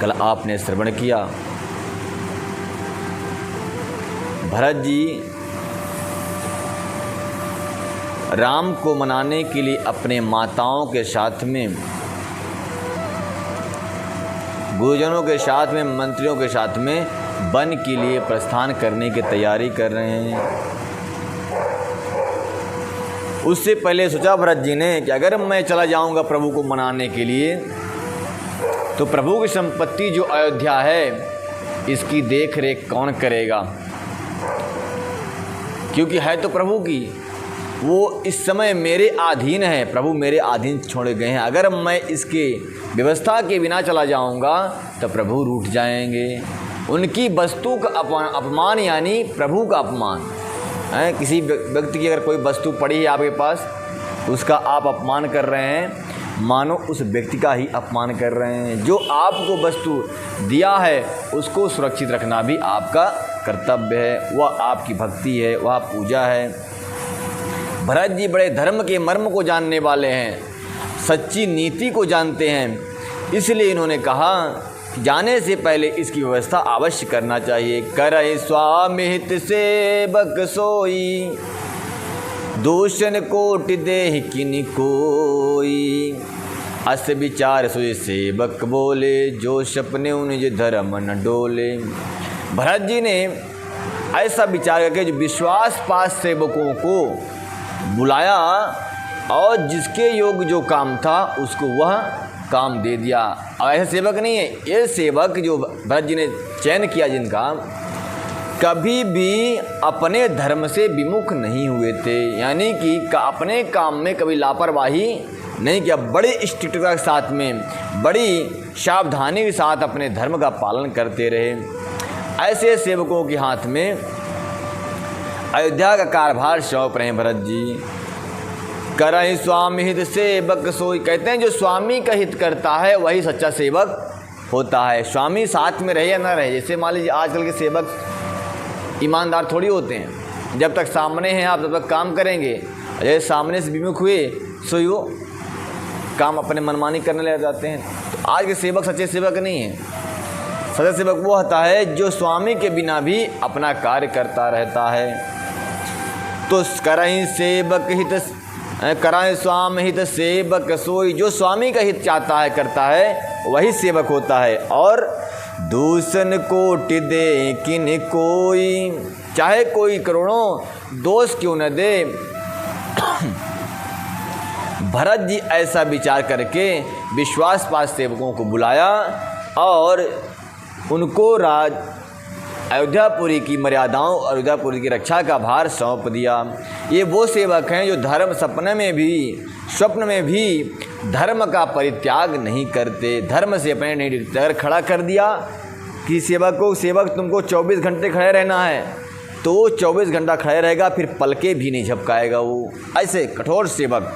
कल आपने श्रवण किया। भरत जी राम को मनाने के लिए अपने माताओं के साथ में, गुरुजनों के साथ में, मंत्रियों के साथ में वन के लिए प्रस्थान करने की तैयारी कर रहे हैं। उससे पहले सोचा भरत जी ने कि अगर मैं चला जाऊंगा प्रभु को मनाने के लिए तो प्रभु की संपत्ति जो अयोध्या है इसकी देख रेख कौन करेगा, क्योंकि है तो प्रभु की, वो इस समय मेरे अधीन है, प्रभु मेरे अधीन छोड़े गए हैं। अगर मैं इसके व्यवस्था के बिना चला जाऊंगा तो प्रभु रूठ जाएंगे। उनकी वस्तु का अपमान यानी प्रभु का अपमान है। किसी व्यक्ति की अगर कोई वस्तु पड़ी है आपके पास, उसका आप अपमान कर रहे हैं, मानो उस व्यक्ति का ही अपमान कर रहे हैं। जो आपको वस्तु दिया है उसको सुरक्षित रखना भी आपका कर्तव्य है, वह आपकी भक्ति है, वह पूजा है। भरत जी बड़े धर्म के मर्म को जानने वाले हैं, सच्ची नीति को जानते हैं, इसलिए इन्होंने कहा जाने से पहले इसकी व्यवस्था अवश्य करना चाहिए। करई स्वामी हित सेवक सोई, दूषण कोटि देह किनि कोई। अस विचार सोई सेवक बोले, जो सपने निज धर्म न डोले। भरत जी ने ऐसा विचार करके जो विश्वास पास सेवकों को बुलाया और जिसके योग जो काम था उसको वह काम दे दिया। और ऐसे सेवक नहीं है, ये सेवक जो भरत जी ने चयन किया जिनका, कभी भी अपने धर्म से विमुख नहीं हुए थे, यानी कि अपने काम में कभी लापरवाही नहीं किया, बड़ी स्ट्रिक्टता के साथ में, बड़ी सावधानी के साथ अपने धर्म का पालन करते रहे। ऐसे सेवकों के हाथ में अयोध्या का कारभार सौंप रहे हैं भरत जी। करई स्वामी हित सेवक सोई, कहते हैं जो स्वामी का हित करता है वही सच्चा सेवक होता है। स्वामी साथ में रहे या ना रहे, जैसे मान लीजिए आजकल के सेवक ईमानदार थोड़ी होते हैं, जब तक सामने हैं आप तब तक काम करेंगे, जैसे सामने से विमुख हुए सो वो काम अपने मनमानी करने लग जाते हैं। तो आज के सेवक सच्चे सेवक नहीं हैं। सच्चा सेवक वो होता है जो स्वामी के बिना भी अपना कार्य करता रहता है। तो करई सेवक हित, कराए स्वामी हित सेवक सोई, जो स्वामी का हित चाहता है करता है वही सेवक होता है। और दूषण कोटि दे किन कोई, चाहे कोई करोड़ों दोष क्यों न दे। भरत जी ऐसा विचार करके विश्वास पास सेवकों को बुलाया और उनको अयोध्यापुरी की मर्यादाओं और अयोध्यापुरी की रक्षा का भार सौंप दिया। ये वो सेवक हैं जो धर्म स्वप्न में भी धर्म का परित्याग नहीं करते, धर्म से अपने नहीं डिरते। अगर खड़ा कर दिया कि सेवक तुमको 24 घंटे खड़े रहना है तो 24 घंटा खड़े रहेगा, फिर पलके भी नहीं झपकाएगा। वो ऐसे कठोर सेवक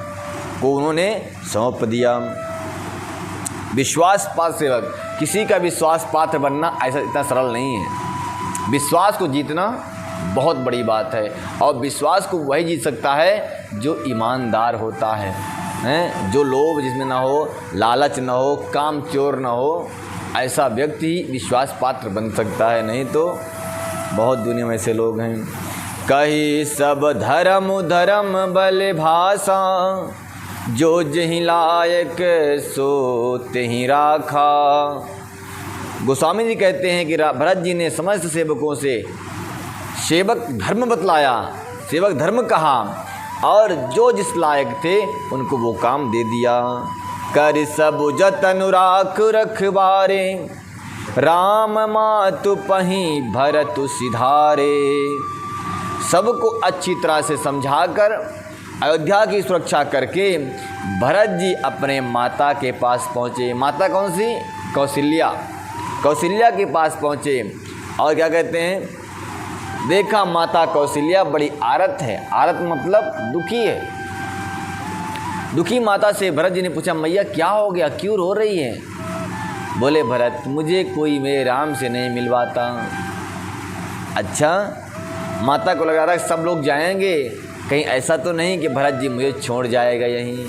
को उन्होंने सौंप दिया। विश्वास पात्र सेवक, किसी का विश्वास पात्र बनना ऐसा इतना सरल नहीं है। विश्वास को जीतना बहुत बड़ी बात है, और विश्वास को वही जीत सकता है जो ईमानदार होता है, जो लोभ जिसमें ना हो, लालच ना हो, काम चोर ना हो, ऐसा व्यक्ति ही विश्वास पात्र बन सकता है। नहीं तो बहुत दुनिया में ऐसे लोग हैं। कही सब धर्म धर्म बल भाषा, जो जहि लायक सो तेहि राखा। गोस्वामी जी कहते हैं कि भरत जी ने समस्त सेवकों से सेवक धर्म बतलाया, सेवक धर्म कहा, और जो जिस लायक थे उनको वो काम दे दिया। कर सब जतन राख रखवारे, राम मातु पही भरत सिधारे। सबको अच्छी तरह से समझाकर अयोध्या की सुरक्षा करके भरत जी अपने माता के पास पहुँचे। माता कौन सी? कौशल्या। कौशल्या के पास पहुँचे और क्या कहते हैं, देखा माता कौशल्या बड़ी आरत है। आरत मतलब दुखी है। दुखी माता से भरत जी ने पूछा, मैया क्या हो गया, क्यों रो रही है? बोले भरत, मुझे कोई मेरे राम से नहीं मिलवाता। अच्छा, माता को लगा रहा सब लोग जाएंगे, कहीं ऐसा तो नहीं कि भरत जी मुझे छोड़ जाएगा यहीं।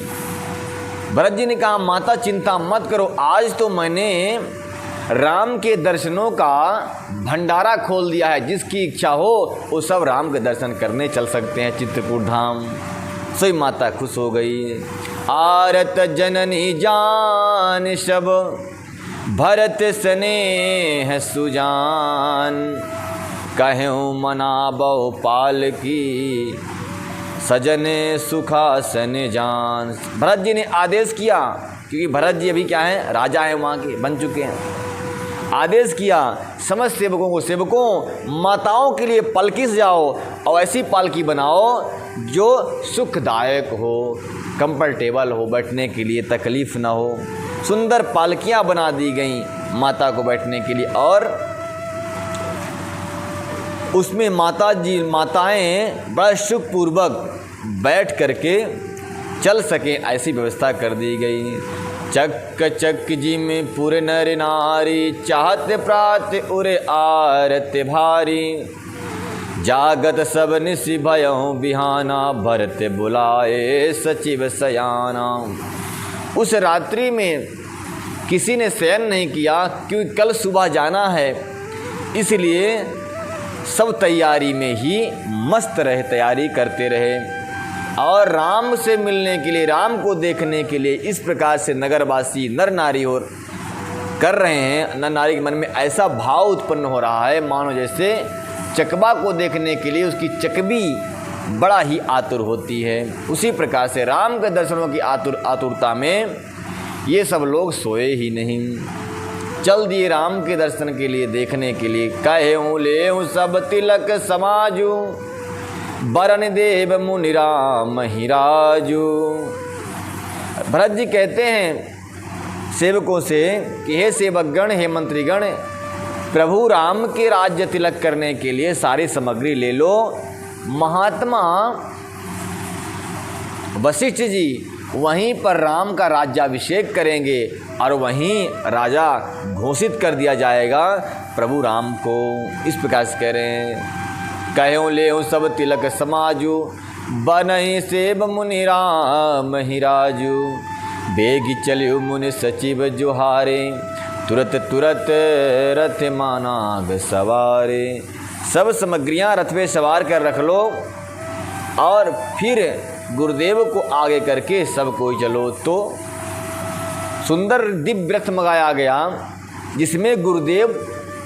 भरत जी ने कहा, माता चिंता मत करो, आज तो मैंने राम के दर्शनों का भंडारा खोल दिया है। जिसकी इच्छा हो वो सब राम के दर्शन करने चल सकते हैं चित्रकूट धाम। सोई माता खुश हो गई। आरत जननी जान सब भरत स्नेह सुजान, कहूँ मनाबो पाल की सजने सुखासन जान। भरत जी ने आदेश किया, क्योंकि भरत जी अभी क्या हैं, राजा हैं, वहाँ के बन चुके हैं। आदेश किया समस्त सेवकों को, सेवकों माताओं के लिए पालकी सजाओ और ऐसी पालकी बनाओ जो सुखदायक हो, कंफर्टेबल हो, बैठने के लिए तकलीफ़ ना हो। सुंदर पालकियाँ बना दी गई माता को बैठने के लिए, और उसमें माताएं बड़ा सुखपूर्वक बैठ करके चल सकें ऐसी व्यवस्था कर दी गई। चक चक जी में पूरे नर नारी, चाहत प्रात उरे आरत भारी, जागत सब निशि भयं बिहाना, भरत बुलाए सचिव सयाना। उस रात्रि में किसी ने शयन नहीं किया, क्योंकि कल सुबह जाना है, इसलिए सब तैयारी में ही मस्त रहे, तैयारी करते रहे। और राम से मिलने के लिए, राम को देखने के लिए इस प्रकार से नगरवासी नर नारी और कर रहे हैं। नर नारी के मन में ऐसा भाव उत्पन्न हो रहा है मानो जैसे चकबा को देखने के लिए उसकी चकबी बड़ा ही आतुर होती है। उसी प्रकार से राम के दर्शनों की आतुरता में ये सब लोग सोए ही नहीं, चल दिए राम के दर्शन के लिए, देखने के लिए। कहूँ ले हूँ सब तिलक समाजू, बरन देव मुनि राम ही राजू। भरत जी कहते हैं सेवकों से कि हे सेवकगण, हे मंत्रीगण, प्रभु राम के राज्य तिलक करने के लिए सारी सामग्री ले लो। महात्मा वशिष्ठ जी वहीं पर राम का राज्याभिषेक करेंगे और वहीं राजा घोषित कर दिया जाएगा प्रभु राम को। इस प्रकार से कह रहे हैं, कहूँ ले सब तिलक समाजू, बनहि सेव मुनि राम ही राजू, बेगी चलियो मुनि सचिव जुहारे, तुरत तुरत रथ मानाग सवारे। सब सामग्रियाँ रथ पे सवार कर रख लो और फिर गुरुदेव को आगे करके सब कोई चलो। तो सुंदर दिव्य रथ मंगाया गया जिसमें गुरुदेव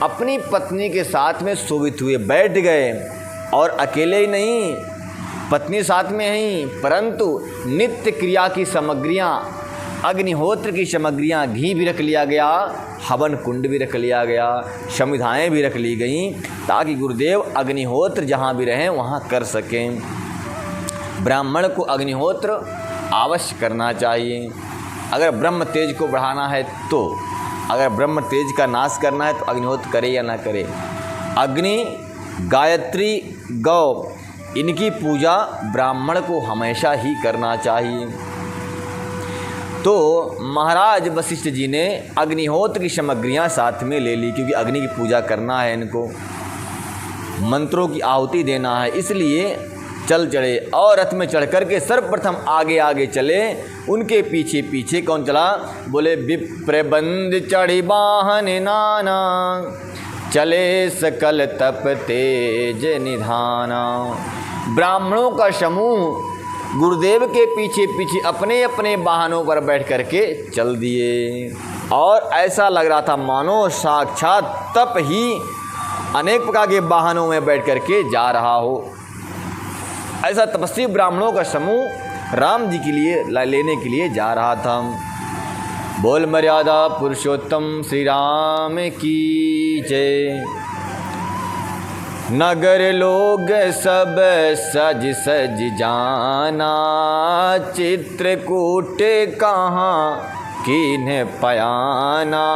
अपनी पत्नी के साथ में शोभित हुए बैठ गए, और अकेले ही नहीं, पत्नी साथ में ही, परंतु नित्य क्रिया की सामग्रियाँ, अग्निहोत्र की सामग्रियाँ, घी भी रख लिया गया, हवन कुंड भी रख लिया गया, समिधाएँ भी रख ली गईं, ताकि गुरुदेव अग्निहोत्र जहाँ भी रहें वहाँ कर सकें। ब्राह्मण को अग्निहोत्र अवश्य करना चाहिए अगर ब्रह्म तेज को बढ़ाना है तो। अगर ब्रह्म तेज का नाश करना है तो अग्निहोत्र करे या ना करे। अग्नि, गायत्री, गौ, इनकी पूजा ब्राह्मण को हमेशा ही करना चाहिए। तो महाराज वशिष्ठ जी ने अग्निहोत्र की सामग्रियाँ साथ में ले ली, क्योंकि अग्नि की पूजा करना है, इनको मंत्रों की आहुति देना है, इसलिए चल चढ़े। और रथ में चढ़ कर के सर्वप्रथम आगे आगे चले। उनके पीछे पीछे कौन चला? बोले विप्र बंद चढ़ी वाहन नाना, चले सकल तप तेज निधाना। ब्राह्मणों का समूह गुरुदेव के पीछे पीछे अपने अपने वाहनों पर बैठ करके चल दिए, और ऐसा लग रहा था मानो साक्षात तप ही अनेक प्रकार के वाहनों में बैठ करके जा रहा हो। ऐसा तपस्वी ब्राह्मणों का समूह राम जी के लिए लेने के लिए जा रहा था। बोल मर्यादा पुरुषोत्तम श्री राम की जय। नगर लोग सब सज सज जाना, चित्रकूट कहाँ किन्ह पयाना।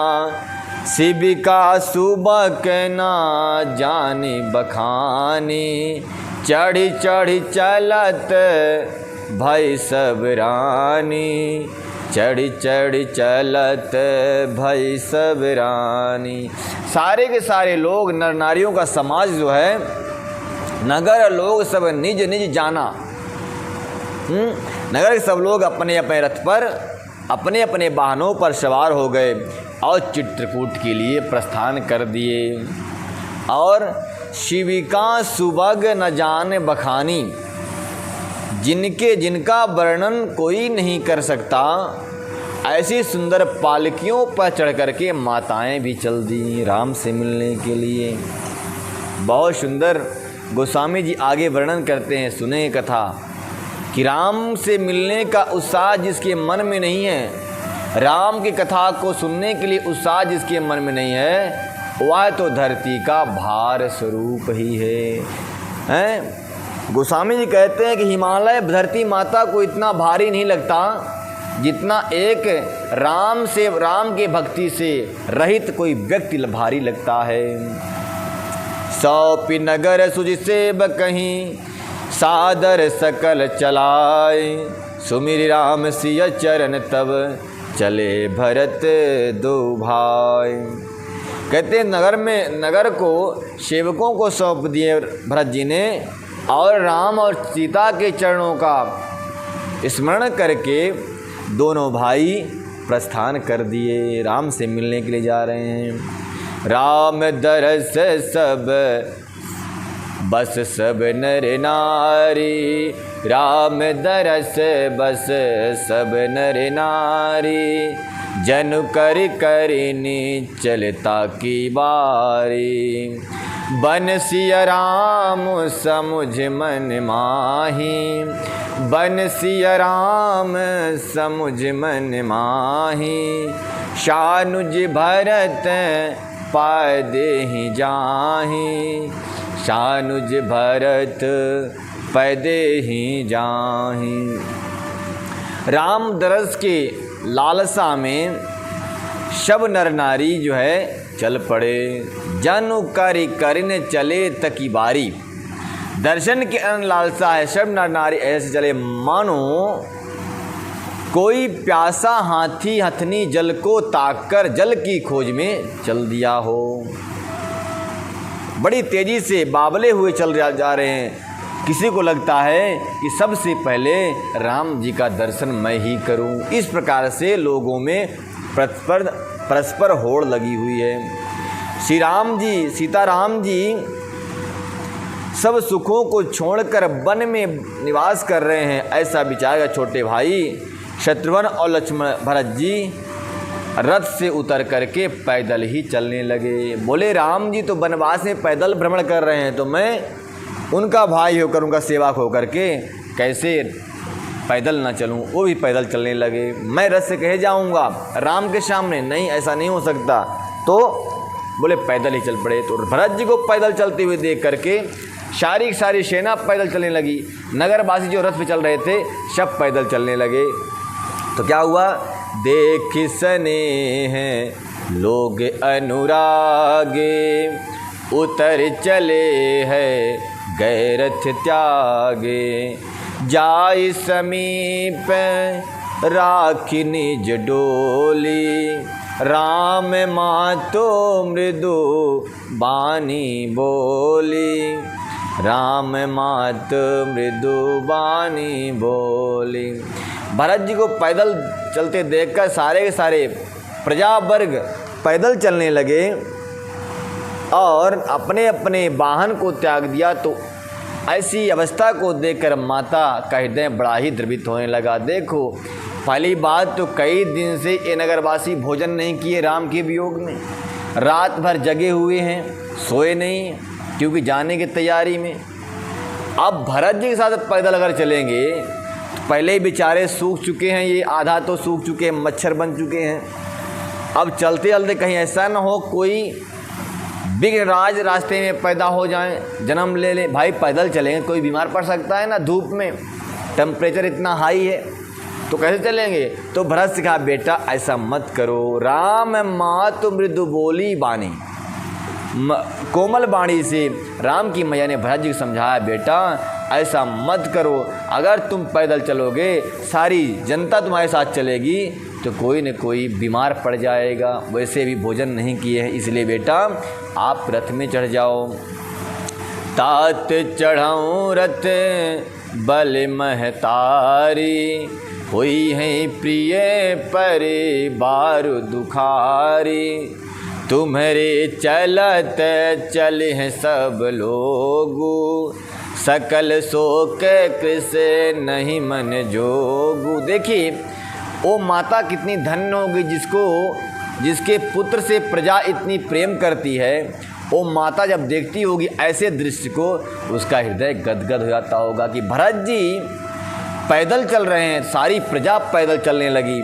शिविका सुबक ना जानी बखानी, चढ़ी चढ़ी चलत भई सब रानी। चढ़ी चढ़ी चलत भई सब रानी। सारे के सारे लोग, नर नारियों का समाज जो है, नगर लोग सब निज निज जाना। नगर के सब लोग अपने अपने रथ पर, अपने अपने वाहनों पर सवार हो गए और चित्रकूट के लिए प्रस्थान कर दिए। और शिविका सुबग न जाने बखानी, जिनका वर्णन कोई नहीं कर सकता, ऐसी सुंदर पालकियों पर चढ़ करके माताएं भी चल दी राम से मिलने के लिए। बहुत सुंदर गोस्वामी जी आगे वर्णन करते हैं, सुने कथा कि राम से मिलने का उत्साह जिसके मन में नहीं है, राम की कथा को सुनने के लिए उत्साह जिसके मन में नहीं है, वह तो धरती का भार स्वरूप ही है। गोस्वामी जी कहते हैं कि हिमालय धरती माता को इतना भारी नहीं लगता जितना एक राम के भक्ति से रहित कोई व्यक्ति भारी लगता है। सौपि नगर सुजिसेब कहीं, सादर सकल चलाए, सुमिर राम सिय चरण तब चले भरत दो भाई। कहते हैं नगर को सेवकों को सौंप दिए भरत जी ने, और राम और सीता के चरणों का स्मरण करके दोनों भाई प्रस्थान कर दिए, राम से मिलने के लिए जा रहे हैं। राम दरस सब बस सब नर नारी, राम दरस बस सब नर नारी, जनु कर करिनी चलता की बारी, बनसिया राम समुझ मन माही, बनसिया राम समुझ मन माही, शानुज भरत पाय देहि जाहि, शानुज भरत पाय देहि जाहि। राम दरस के लालसा में सब नर नारी जो है चल पड़े, जनु करि करिन चले तकी बारी। दर्शन की अन लालसा है, सब नर नारी ऐसे चले मानो कोई प्यासा हाथी हथनी जल को ताककर जल की खोज में चल दिया हो। बड़ी तेजी से बाबले हुए चल जा रहे हैं। किसी को लगता है कि सबसे पहले राम जी का दर्शन मैं ही करूं। इस प्रकार से लोगों में परस्पर होड़ लगी हुई है। श्री राम जी, सीताराम जी सब सुखों को छोड़कर वन में निवास कर रहे हैं, ऐसा विचार का छोटे भाई शत्रुघ्न और लक्ष्मण भरत जी रथ से उतर करके पैदल ही चलने लगे। बोले राम जी तो वनवास में पैदल भ्रमण कर रहे हैं, तो मैं उनका भाई होकर उनका सेवक होकर के कैसे पैदल ना चलूं। वो भी पैदल चलने लगे। मैं रथ से कहे जाऊंगा राम के सामने, नहीं ऐसा नहीं हो सकता। तो बोले पैदल ही चल पड़े। तो भरत जी को पैदल चलते हुए देख करके सारी सेना पैदल चलने लगी। नगरवासी जो रथ पे चल रहे थे सब पैदल चलने लगे। तो क्या हुआ, देख सने हैं लोग अनुरागे, उतर चले हैं गए रथ त्यागे, जाय समीप राखी निज डोली, राम मातो मृदु बानी बोली, राम मात मृदु बानी बोली। भरत जी को पैदल चलते देखकर सारे के सारे प्रजा वर्ग पैदल चलने लगे और अपने अपने वाहन को त्याग दिया। तो ऐसी अवस्था को देखकर माता का हृदय बड़ा ही द्रवित होने लगा। देखो, पहली बात तो कई दिन से ये नगरवासी भोजन नहीं किए राम के वियोग में, रात भर जगे हुए हैं, सोए नहीं क्योंकि जाने की तैयारी में। अब भरत जी के साथ पैदल अगर चलेंगे तो पहले ही बेचारे सूख चुके हैं, ये आधा तो सूख चुके हैं, मच्छर बन चुके हैं। अब चलते चलते कहीं ऐसा ना हो कोई विघ्न राज रास्ते में पैदा हो जाए, जन्म ले ले। भाई पैदल चलेंगे, कोई बीमार पड़ सकता है ना, धूप में टेम्परेचर इतना हाई है तो कैसे चलेंगे। तो भरत से कहा बेटा ऐसा मत करो, राम मातु मृदु बोली बानी, कोमल बाणी से राम की मैया ने भरत जी को समझाया बेटा ऐसा मत करो। अगर तुम पैदल चलोगे सारी जनता तुम्हारे साथ चलेगी तो कोई न कोई बीमार पड़ जाएगा। वैसे भी भोजन नहीं किए हैं, इसलिए बेटा आप रथ में चढ़ जाओ। तात चढ़ाऊँ रथ बल महतारी, हुई हैं प्रिय परिवार दुखारी। तुम्हारे चलत चले हैं सब लोगु, सकल शोक कृष्ण नहीं मन जोगु। देखिए वो माता कितनी धन्य होगी जिसके पुत्र से प्रजा इतनी प्रेम करती है। वो माता जब देखती होगी ऐसे दृश्य को, उसका हृदय गदगद हो जाता होगा कि भरत जी पैदल चल रहे हैं, सारी प्रजा पैदल चलने लगी।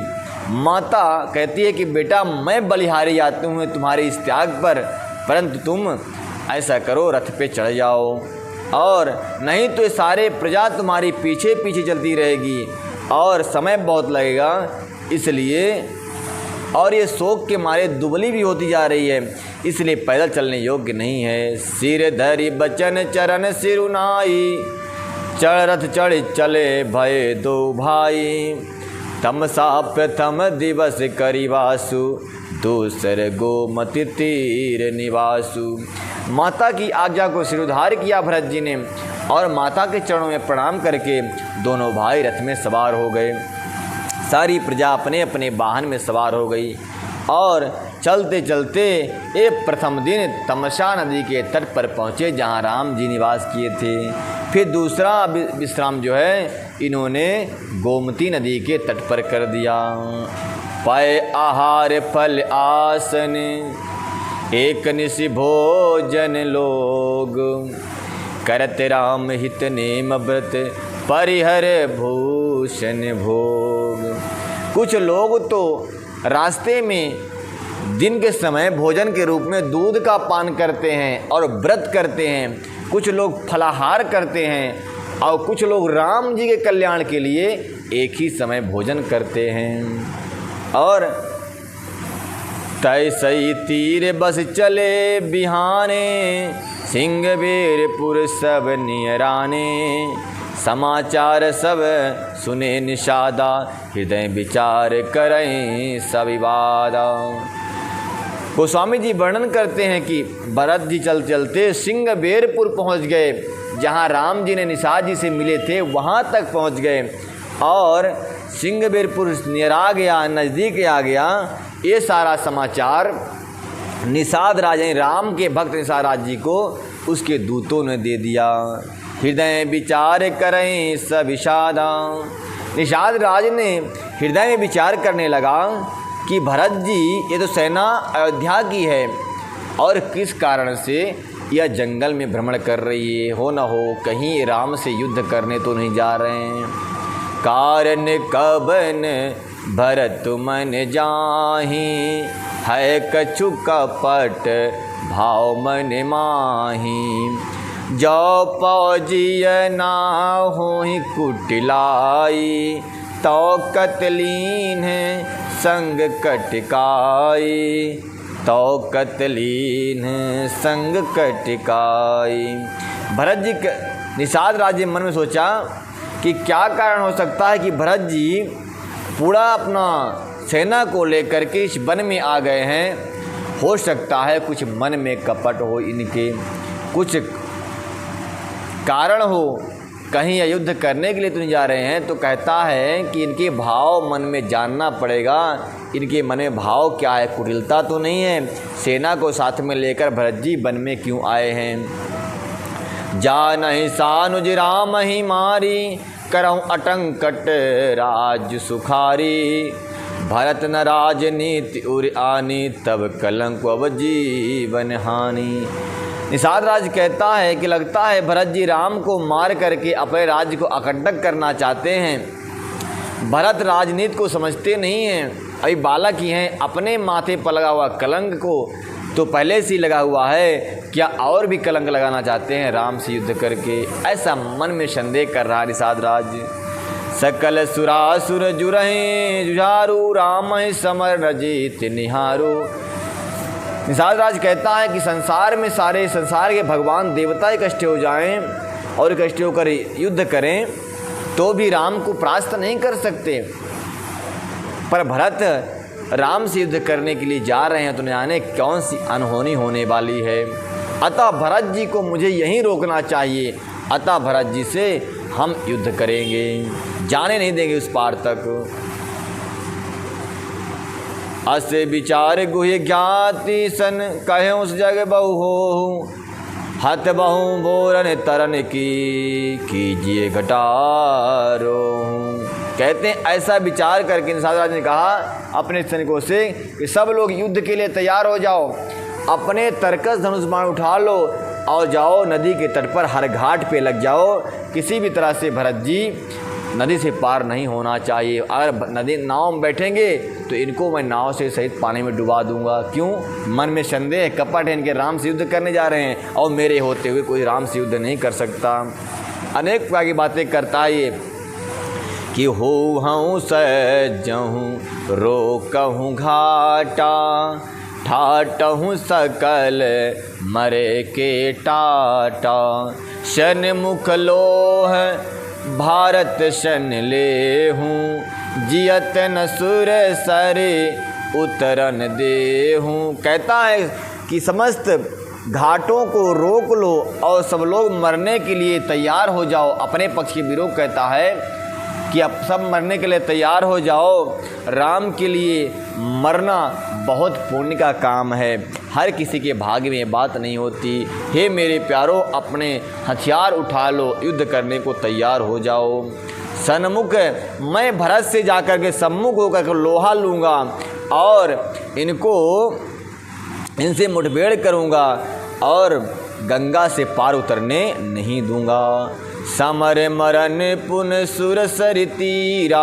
माता कहती है कि बेटा मैं बलिहारी जाती हूँ तुम्हारे इस त्याग पर, परंतु तुम ऐसा करो रथ पे चढ़ जाओ, और नहीं तो सारे प्रजा तुम्हारी पीछे पीछे चलती रहेगी और समय बहुत लगेगा, इसलिए और ये शोक के मारे दुबली भी होती जा रही है, इसलिए पैदल चलने योग्य नहीं है। सिर धरि बचन चरण सिरुनाई, चढ़ रथ चढ़ चले भय दो भाई। तमसा प्रथम दिवस करिवासु, दूसर गोमति तीर निवासु। माता की आज्ञा को सिरोधार्य किया भरत जी ने, और माता के चरणों में प्रणाम करके दोनों भाई रथ में सवार हो गए। सारी प्रजा अपने अपने वाहन में सवार हो गई और चलते चलते एक प्रथम दिन तमसा नदी के तट पर पहुँचे जहाँ राम जी निवास किए थे। फिर दूसरा विश्राम जो है इन्होंने गोमती नदी के तट पर कर दिया। पाए आहार फल आसन, एक निशि भोजन लोग, करत राम हित नेम व्रत, परिहर भूषण भोग। कुछ लोग तो रास्ते में दिन के समय भोजन के रूप में दूध का पान करते हैं और व्रत करते हैं, कुछ लोग फलाहार करते हैं, और कुछ लोग राम जी के कल्याण के लिए एक ही समय भोजन करते हैं। और तय सही तीर बस चले बिहाने, सिंह वीरपुर सब नियराने, समाचार सब सुने निषादा, हृदय विचार करें सविवादा। गोस्वामी जी वर्णन करते हैं कि भरत जी चलते चलते सिंह वीरपुर पहुँच गए, जहाँ राम जी ने निषाद जी से मिले थे वहाँ तक पहुँच गए, और सिंह वीरपुर नियर आ गया, नज़दीक आ गया। ये सारा समाचार निषाद राजा राम के भक्त निषाद राज जी को उसके दूतों ने दे दिया। हृदय विचार करें सविषादा। निषाद राज ने हृदय में विचार करने लगा कि भरत जी ये तो सेना अयोध्या की है, और किस कारण से यह जंगल में भ्रमण कर रही है, हो न हो कहीं राम से युद्ध करने तो नहीं जा रहे हैं। कारण कबन भरत मन जाहि, है कछु कपट भाव मन माही। जो पौजिय ना होहि कुटिलाई, तो कतलीन संग कटकाई, तो कतलीन संग कटकाई। भरत जी निषाद राज मन में सोचा कि क्या कारण हो सकता है कि भरत जी पूरा अपना सेना को लेकर के इस वन में आ गए हैं। हो सकता है कुछ मन में कपट हो, इनके कुछ कारण हो, कहीं यह युद्ध करने के लिए तो नहीं जा रहे हैं। तो कहता है कि इनके भाव मन में जानना पड़ेगा, इनके मन में भाव क्या है, कुटिलता तो नहीं है। सेना को साथ में लेकर भरत जी वन में क्यों आए हैं। जानहि सानुज राम ही मारी, करऊँ अटंकट राज सुखारी। भरत न राजनीति उर आनी, तब कलंक अब जीवन हानि। निषाद राज कहता है कि लगता है भरत जी राम को मार करके अपने राज्य को अकंटक करना चाहते हैं। भरत राजनीति को समझते नहीं हैं, अभी बालक ही हैं। अपने माथे पर लगा हुआ कलंक को तो पहले से ही लगा हुआ है, क्या और भी कलंक लगाना चाहते हैं राम से युद्ध करके, ऐसा मन में संदेह कर रहा निषाद राज। सकल सुरासुर जुरहि जुझारू, राम समर रजित निहारू। निषाद राज कहता है कि संसार में सारे संसार के भगवान देवता इकट्ठे हो जाएं और इकट्ठे होकर युद्ध करें तो भी राम को परास्त नहीं कर सकते, पर भरत राम से युद्ध करने के लिए जा रहे हैं तो न जाने कौन सी अनहोनी होने वाली है। अतः भरत जी को मुझे यहीं रोकना चाहिए। अतः भरत जी से हम युद्ध करेंगे, जाने नहीं देंगे उस पार तक। अस विचार गुह्य ज्ञाति सन कहे उस जग बहु हो, हत बहु बोरन तरन की कीजिए घटारो। कहते हैं ऐसा विचार करके निषाद ने कहा अपने सैनिकों से कि सब लोग युद्ध के लिए तैयार हो जाओ, अपने तरकस धनुष बाण उठा लो और जाओ नदी के तट पर हर घाट पे लग जाओ। किसी भी तरह से भरत जी नदी से पार नहीं होना चाहिए। अगर नदी नाव में बैठेंगे तो इनको मैं नाव से सहित पानी में डुबा दूंगा। क्यों? मन में संदेह कपट है, इनके राम से युद्ध करने जा रहे हैं और मेरे होते हुए कोई राम से युद्ध नहीं कर सकता। अनेक प्रकार की बातें करता है ये कि हो हूँ सजहूँ रोकहूँ घाटा, ठाटहूँ सकल मरे के टाटा। शन मुख लोह भारत शन ले हूँ, जियत न सुर सरे उतरन दे हूँ। कहता है कि समस्त घाटों को रोक लो और सब लोग मरने के लिए तैयार हो जाओ। अपने पक्ष के विरोध कहता है कि अब सब मरने के लिए तैयार हो जाओ। राम के लिए मरना बहुत पुण्य का काम है, हर किसी के भाग्य में बात नहीं होती। हे मेरे प्यारों, अपने हथियार उठा लो, युद्ध करने को तैयार हो जाओ। सन्मुख मैं भरत से जाकर के सम्मुख होकर के लोहा लूँगा और इनसे मुठभेड़ करूँगा और गंगा से पार उतरने नहीं दूँगा। समर मरन पुन सुर सरि तीरा,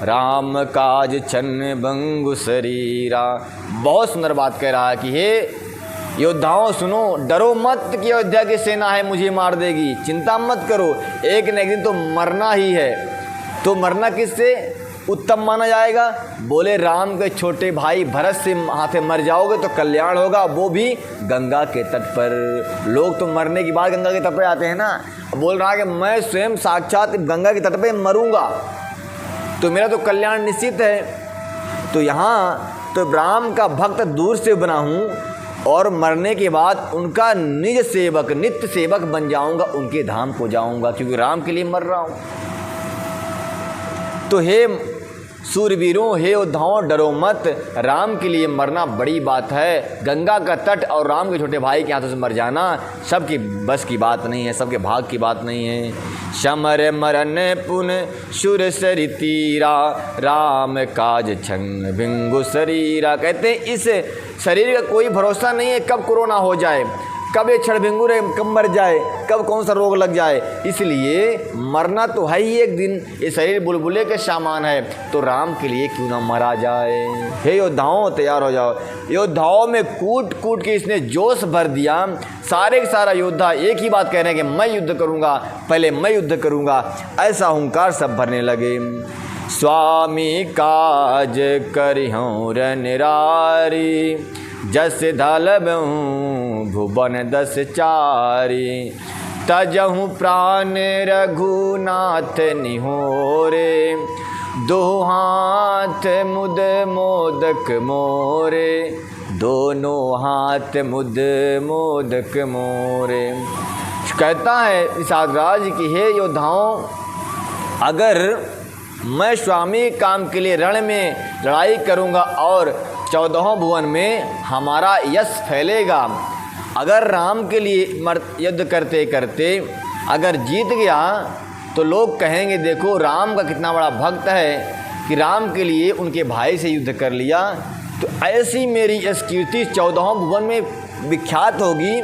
राम काज छन्न भंगु शरीरा। बहुत सुंदर बात कह रहा है कि हे योद्धाओं सुनो, डरो मत कि अयोध्या की सेना है मुझे मार देगी, चिंता मत करो, एक न एक दिन तो मरना ही है। तो मरना किससे उत्तम माना जाएगा? बोले राम के छोटे भाई भरत से हाथे मर जाओगे तो कल्याण होगा, वो भी गंगा के तट पर। लोग तो मरने के बाद गंगा के तट पर आते हैं ना। बोल रहा है कि मैं स्वयं साक्षात गंगा के तट पे मरूंगा तो मेरा तो कल्याण निश्चित है। तो यहाँ तो राम का भक्त दूर से बना हूँ और मरने के बाद उनका निज सेवक नित्य सेवक बन जाऊंगा, उनके धाम को जाऊंगा, क्योंकि राम के लिए मर रहा हूँ। तो हे सूरवीरों, हे योद्धाओं, डरो मत, राम के लिए मरना बड़ी बात है। गंगा का तट और राम के छोटे भाई के हाथों से मर जाना सबकी बस की बात नहीं है, सबके भाग की बात नहीं है। समर मरन पुन सुर सरि तीरा, राम काज छन्न भिंगु शरीरा। कहते हैं इस शरीर का कोई भरोसा नहीं है, कब कोरोना हो जाए, कब ये क्षणभंगुर कब मर जाए, कब कौन सा रोग लग जाए। इसलिए मरना तो है ही एक दिन, ये शरीर बुलबुले के सामान है, तो राम के लिए क्यों ना मरा जाए। हे योद्धाओं तैयार हो जाओ। योद्धाओं में कूट कूट के इसने जोश भर दिया। सारे के सारा योद्धा एक ही बात कह रहे हैं कि मैं युद्ध करूँगा, पहले मैं युद्ध करूँगा, ऐसा हुंकार सब भरने लगे। स्वामी काज करिहूँ निरारी, जस धलबहूँ भुवन दस चारी। तजहूँ प्राण रघुनाथ निहोरे, दो हाथ मुद मोदक मोरे, दोनों हाथ मुद मोदक मोरे। कहता है निषादराज कि हे योद्धाओं, अगर मैं स्वामी काम के लिए रण में लड़ाई करूँगा और 14 भुवन में हमारा यश फैलेगा। अगर राम के लिए युद्ध करते करते अगर जीत गया तो लोग कहेंगे देखो राम का कितना बड़ा भक्त है कि राम के लिए उनके भाई से युद्ध कर लिया। तो ऐसी मेरी यश कीर्ति 14 भुवन में विख्यात होगी।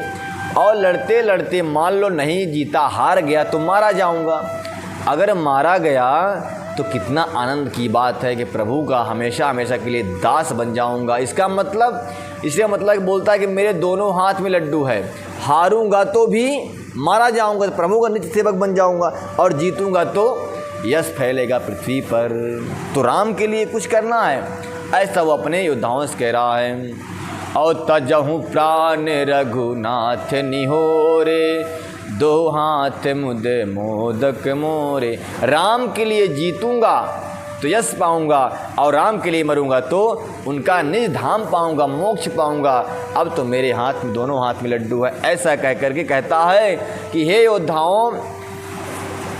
और लड़ते लड़ते मान लो नहीं जीता, हार गया तो मारा जाऊंगा। अगर मारा गया तो कितना आनंद की बात है कि प्रभु का हमेशा हमेशा के लिए दास बन जाऊंगा। इसका मतलब बोलता है कि मेरे दोनों हाथ में लड्डू है, हारूंगा तो भी मारा जाऊंगा तो प्रभु का नित्य सेवक बन जाऊंगा और जीतूंगा तो यश फैलेगा पृथ्वी पर। तो राम के लिए कुछ करना है, ऐसा वो अपने योद्धाओं से कह रहा है। और तजहूँ प्राण रघुनाथ निहोरे, दो हाथ मुद मोदक मोरे। राम के लिए जीतूंगा तो यश पाऊंगा और राम के लिए मरूंगा तो उनका निज धाम पाऊंगा, मोक्ष पाऊंगा। अब तो मेरे हाथ में दोनों हाथ में लड्डू है। ऐसा कह करके कहता है कि हे योद्धाओं,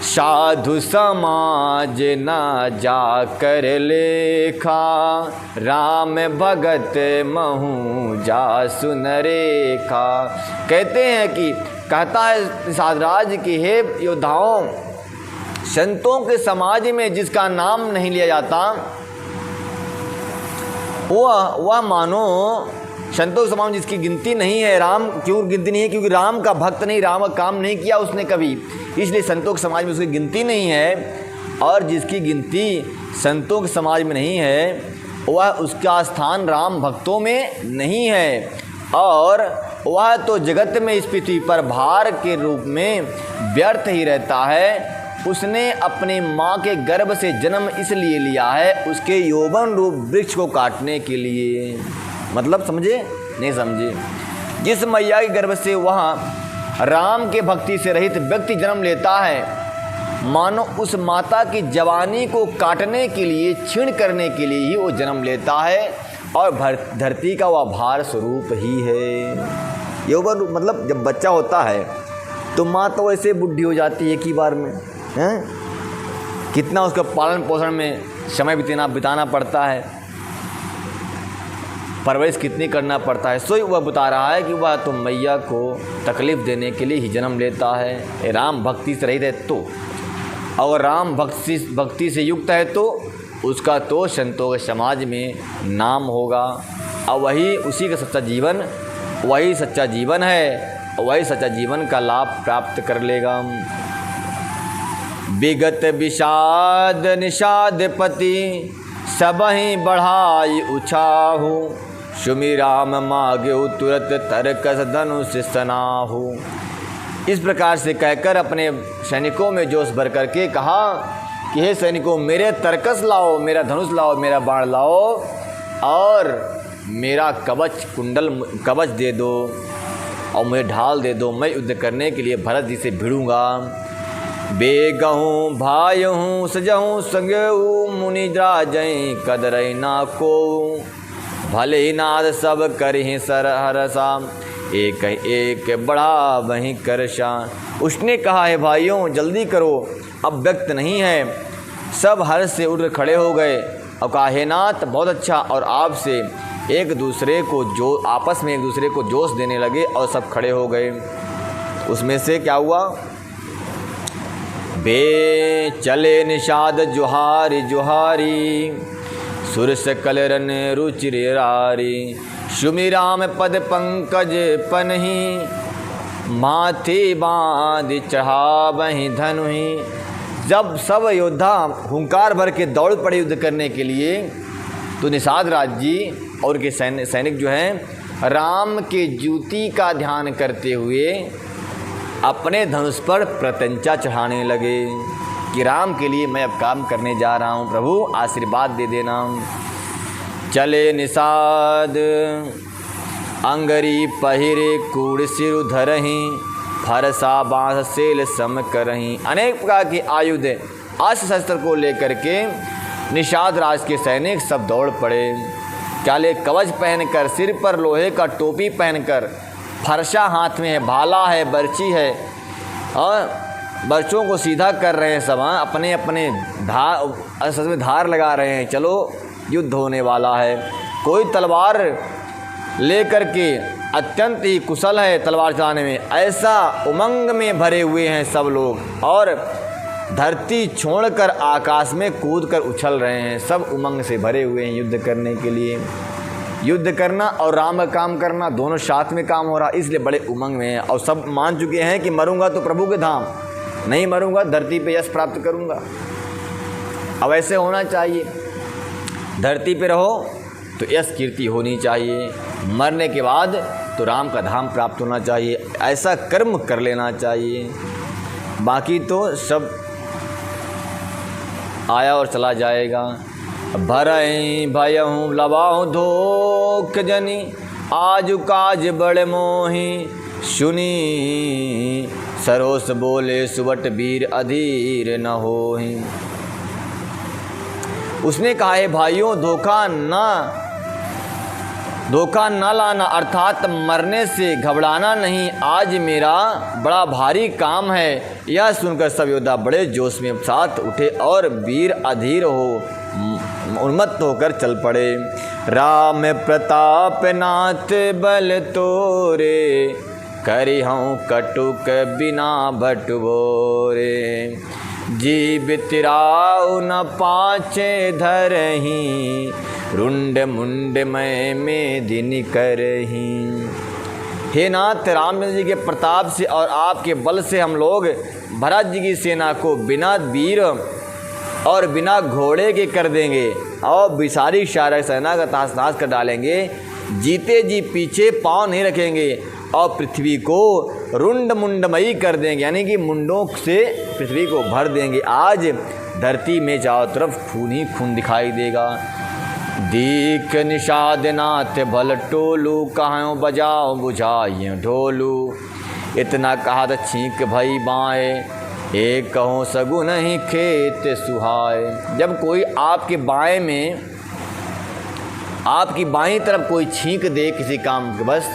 साधु समाज ना जा कर लेखा, राम भगत महू जा सुन रेखा। कहते हैं कि कहता है साधराज की हे योद्धाओं, संतों के समाज में जिसका नाम नहीं लिया जाता वह मानो संतों के समाज में जिसकी गिनती नहीं है। राम क्यों गिनती नहीं है? क्योंकि राम का भक्त नहीं, राम का काम नहीं किया उसने कभी, इसलिए संतों के समाज में उसकी गिनती नहीं है। और जिसकी गिनती संतों के समाज में नहीं है वह उसका स्थान राम भक्तों में नहीं है, और वह तो जगत में इस पृथ्वी पर भार के रूप में व्यर्थ ही रहता है। उसने अपनी माँ के गर्भ से जन्म इसलिए लिया है उसके यौवन रूप वृक्ष को काटने के लिए। मतलब समझे? नहीं समझे? जिस मैया के गर्भ से वहाँ राम के भक्ति से रहित व्यक्ति जन्म लेता है, मानो उस माता की जवानी को काटने के लिए, छीण करने के लिए ही वो जन्म लेता है, और धरती का वह भार स्वरूप ही है। यौवन मतलब जब बच्चा होता है तो माँ तो वैसे बुढ़ी हो जाती है एक ही बार में, हैं? कितना उसका पालन पोषण में समय बिताना पड़ता है, परवरिश कितनी करना पड़ता है। सो वह बता रहा है कि वह तो मैया को तकलीफ़ देने के लिए ही जन्म लेता है। राम भक्ति से रहित है तो, और राम भक्ति से युक्त है तो उसका तो संतों के समाज में नाम होगा, और वही उसी का सच्चा जीवन, वही सच्चा जीवन है, वही सच्चा जीवन का लाभ प्राप्त कर लेगा। विगत विषाद निषाद पति, सबहि बढ़ाई उछाहु, सुमिराम मागेउ तुरत तरकस धनुष सनाहु। इस प्रकार से कहकर अपने सैनिकों में जोश भर करके कहा कि हे सैनिकों, मेरे तरकस लाओ, मेरा धनुष लाओ, मेरा बाण लाओ, और मेरा कवच दे दो, और मुझे ढाल दे दो। मैं युद्ध करने के लिए भरत जी से भिड़ूंगा। बेगहूँ भायहूँ सजहूँ संगहूँ, मुनि राजई कदरई ना को, भले ही नाद सब करहि सर हरसा, एक एक बढ़ा वहीं करशा। उसने कहा है भाइयों जल्दी करो, अब व्यक्त नहीं है। सब हर्ष से उठ खड़े हो गए और कहा हे नाथ बहुत अच्छा, और आपसे एक दूसरे को जो आपस में एक दूसरे को जोश देने लगे और सब खड़े हो गए। उसमें से क्या हुआ? बे चले निषाद जुहारी जुहारी, सुर सकल रन रुचिरारी, सुमिराम पद पंकज पनहि, माथे बांध चढ़ावहि धनुहि। जब सब योद्धा हुंकार भर के दौड़ पड़े युद्ध करने के लिए, तो निषाद राज जी और उनके सैनिक जो हैं राम के जूती का ध्यान करते हुए अपने धनुष पर प्रत्यंचा चढ़ाने लगे कि राम के लिए मैं अब काम करने जा रहा हूँ, प्रभु आशीर्वाद दे देना। चले निषाद अंगरी पहिरे कूड़ सिर धरहि, फरसा बाँस सेल सम करहि। अनेक प्रकार के आयुध अस्त्र शस्त्र को लेकर के निषाद राज के सैनिक सब दौड़ पड़े। काले कवच पहनकर, सिर पर लोहे का टोपी पहनकर, फरसा हाथ में है, भाला है, बर्ची है, और बर्चों को सीधा कर रहे हैं सब। अपने अपने धार में धार लगा रहे हैं, चलो युद्ध होने वाला है। कोई तलवार लेकर के अत्यंत ही कुशल है तलवार चलाने में, ऐसा उमंग में भरे हुए हैं सब लोग, और धरती छोड़कर आकाश में कूदकर उछल रहे हैं। सब उमंग से भरे हुए हैं युद्ध करने के लिए। युद्ध करना और राम का काम करना दोनों साथ में काम हो रहा, इसलिए बड़े उमंग में हैं। और सब मान चुके हैं कि मरूंगा तो प्रभु के धाम, नहीं मरूंगा धरती पे यश प्राप्त करूंगा। अब ऐसे होना चाहिए, धरती पे रहो तो यश कीर्ति होनी चाहिए, मरने के बाद तो राम का धाम प्राप्त होना चाहिए। ऐसा कर्म कर लेना चाहिए, बाकी तो सब आया और चला जाएगा। भरई भयहूँ लबाहूँ धोख जनी, आज काज बड़े मोही, सुनी सरोस बोले सुबट वीर अधीर न होहि। उसने कहा है भाइयों धोखा ना धोखा न लाना अर्थात मरने से घबराना नहीं, आज मेरा बड़ा भारी काम है। यह सुनकर सब योद्धा बड़े जोश में साथ उठे और वीर अधीर हो उन्मत्त होकर चल पड़े। राम प्रताप नाथ बल तोरे, करिहऊँ कटुक बिना बटवोरे। जीव तिराउ न पाचे धरही, रुंड मुंड में दिन करही। हे नाथ, रामचंद्र जी के प्रताप से और आपके बल से हम लोग भरत जी की सेना को बिना वीर और बिना घोड़े के कर देंगे और विसारी सारी सेना का तहस नहस कर डालेंगे। जीते जी पीछे पाँव नहीं रखेंगे और पृथ्वी को रुंड मुंडमयी कर देंगे, यानी कि मुंडों से पृथ्वी को भर देंगे। आज धरती में चारों तरफ खून ही खून दिखाई देगा। दीख निषाद नाथ भल टोलू, कहाँ बजाओ बुझाइए ढोलू। इतना कहा तो छींक भई बाएँ, एक कहो सगुन ही खेत सुहाए। जब कोई आपके बाएं में, आपकी बाईं तरफ कोई छींक दे किसी काम के बस,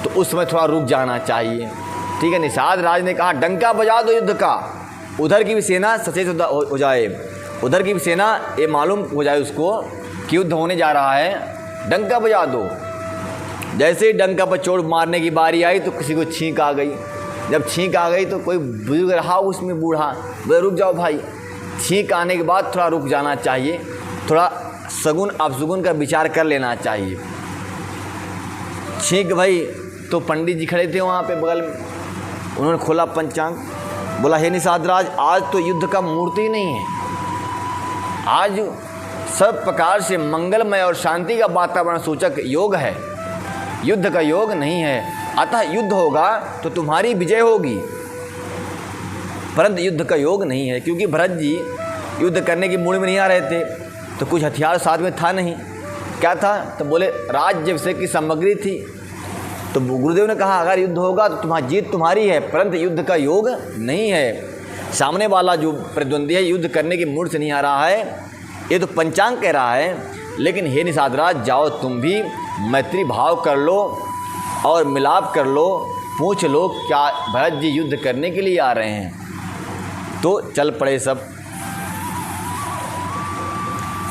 तो उस समय थोड़ा रुक जाना चाहिए। ठीक है, निषाद राज ने कहा डंका बजा दो युद्ध का, उधर की भी सेना सचेत हो जाए, उधर की भी सेना ये मालूम हो जाए उसको कि युद्ध होने जा रहा है, डंका बजा दो। जैसे ही डंका पर चोट मारने की बारी आई तो किसी को छींक आ गई। जब छींक आ गई तो कोई बुजुर्ग रहा उसमें बूढ़ा, बोले रुक जाओ भाई। छींक आने के बाद थोड़ा रुक जाना चाहिए, थोड़ा सगुन अपसगुन का विचार कर लेना चाहिए। छींक भाई तो पंडित जी खड़े थे वहाँ पे बगल में, उन्होंने खोला पंचांग, बोला हे निषाद राज, आज तो युद्ध का मुहूर्त ही नहीं है, आज सब प्रकार से मंगलमय और शांति का वातावरण सूचक योग है, युद्ध का योग नहीं है। अतः युद्ध होगा तो तुम्हारी विजय होगी, परंतु युद्ध का योग नहीं है। क्योंकि भरत जी युद्ध करने की मूड में नहीं आ रहे थे, तो कुछ हथियार साथ में था नहीं। क्या था? तो बोले राज्य की सामग्री थी। तो गुरुदेव ने कहा अगर युद्ध होगा तो तुम्हारी जीत तुम्हारी है, परंतु युद्ध का योग नहीं है। सामने वाला जो प्रतिद्वंदी है युद्ध करने की मूड से नहीं आ रहा है, ये तो पंचांग कह रहा है। लेकिन हे निषाद राज, जाओ तुम भी मैत्री भाव कर लो और मिलाप कर लो, पूछ लो क्या भरत जी युद्ध करने के लिए आ रहे हैं। तो चल पड़े सब।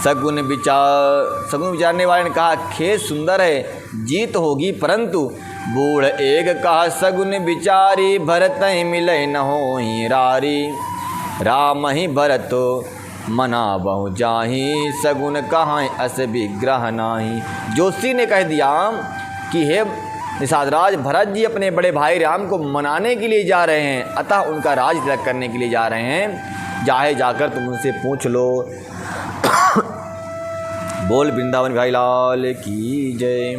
सगुन विचारने वाले ने कहा खेत सुंदर है, जीत होगी, परंतु बूढ़ एक कहा सगुन विचारी, भरत ही मिले न हो ही रारी। राम ही भरत मना बहु जाही, सगुन कहाँ अस विग्रह नाही। जोशी ने कह दिया कि हे निषाद राज, भरत जी अपने बड़े भाई राम को मनाने के लिए जा रहे हैं, अतः उनका राज तिलक करने के लिए जा रहे हैं। चाहे जाकर तुम उनसे पूछ लो। बोल वृंदावन भाई लाल की जय।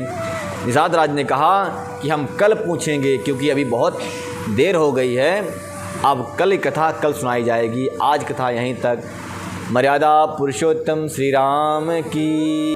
निषाद राज ने कहा कि हम कल पूछेंगे, क्योंकि अभी बहुत देर हो गई है, अब कल कथा कल सुनाई जाएगी। आज कथा यहीं तक। मर्यादा पुरुषोत्तम श्री राम की।